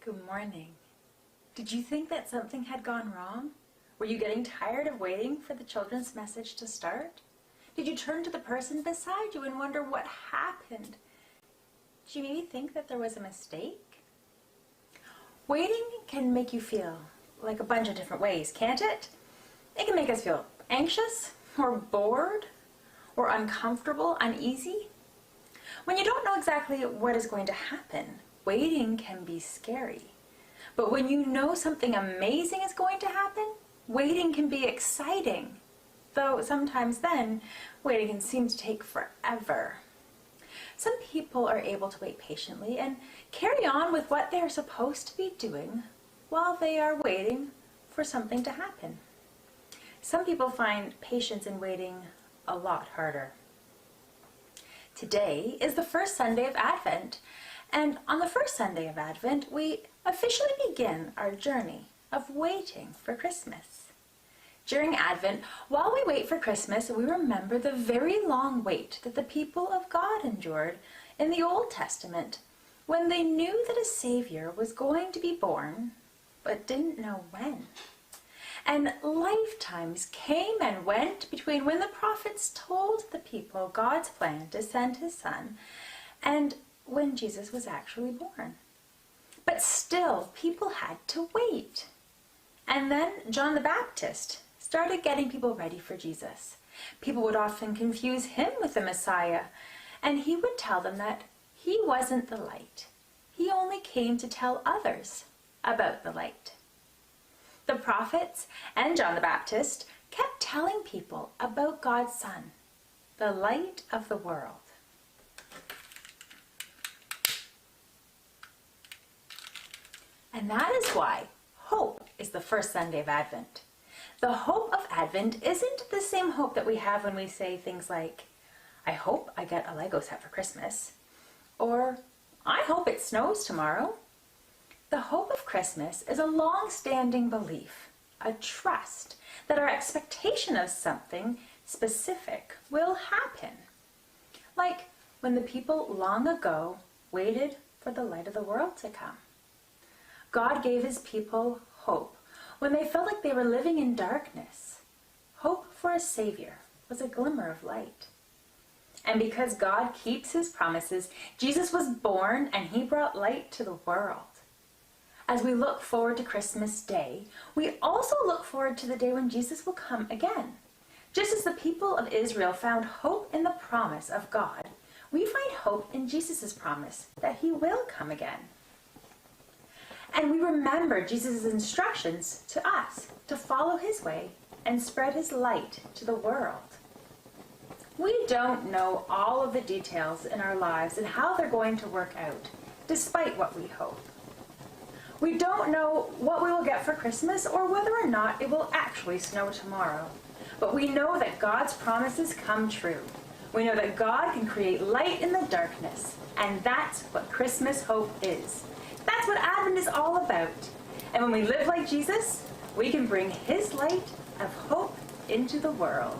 Good morning. Did you think that something had gone wrong? Were you getting tired of waiting for the children's message to start? Did you turn to the person beside you and wonder what happened? Did you maybe think that there was a mistake? Waiting can make you feel like a bunch of different ways, can't it? It can make us feel anxious, or bored, or uncomfortable, uneasy. When you don't know exactly what is going to happen, waiting can be scary. But when you know something amazing is going to happen, waiting can be exciting. Though sometimes then, waiting can seem to take forever. Some people are able to wait patiently and carry on with what they are supposed to be doing while they are waiting for something to happen. Some people find patience in waiting a lot harder. Today is the first Sunday of Advent, and on the first Sunday of Advent, we officially begin our journey of waiting for Christmas. During Advent, while we wait for Christmas, we remember the very long wait that the people of God endured in the Old Testament when they knew that a Savior was going to be born, but didn't know when. And lifetimes came and went between when the prophets told the people God's plan to send his Son and when Jesus was actually born. But still, people had to wait. And then John the Baptist started getting people ready for Jesus. People would often confuse him with the Messiah, and he would tell them that he wasn't the light. He only came to tell others about the light. The prophets and John the Baptist kept telling people about God's Son, the light of the world. And that is why hope is the first Sunday of Advent. The hope of Advent isn't the same hope that we have when we say things like, I hope I get a Lego set for Christmas, or I hope it snows tomorrow. The hope of Christmas is a long-standing belief, a trust that our expectation of something specific will happen. Like when the people long ago waited for the light of the world to come. God gave his people hope when they felt like they were living in darkness. Hope for a Savior was a glimmer of light. And because God keeps his promises, Jesus was born and he brought light to the world. As we look forward to Christmas Day, we also look forward to the day when Jesus will come again. Just as the people of Israel found hope in the promise of God, we find hope in Jesus' promise that he will come again. And we remember Jesus' instructions to us to follow his way and spread his light to the world. We don't know all of the details in our lives and how they're going to work out, despite what we hope. We don't know what we will get for Christmas or whether or not it will actually snow tomorrow. But we know that God's promises come true. We know that God can create light in the darkness, and that's what Christmas hope is. That's what Advent is all about. And when we live like Jesus, we can bring his light of hope into the world.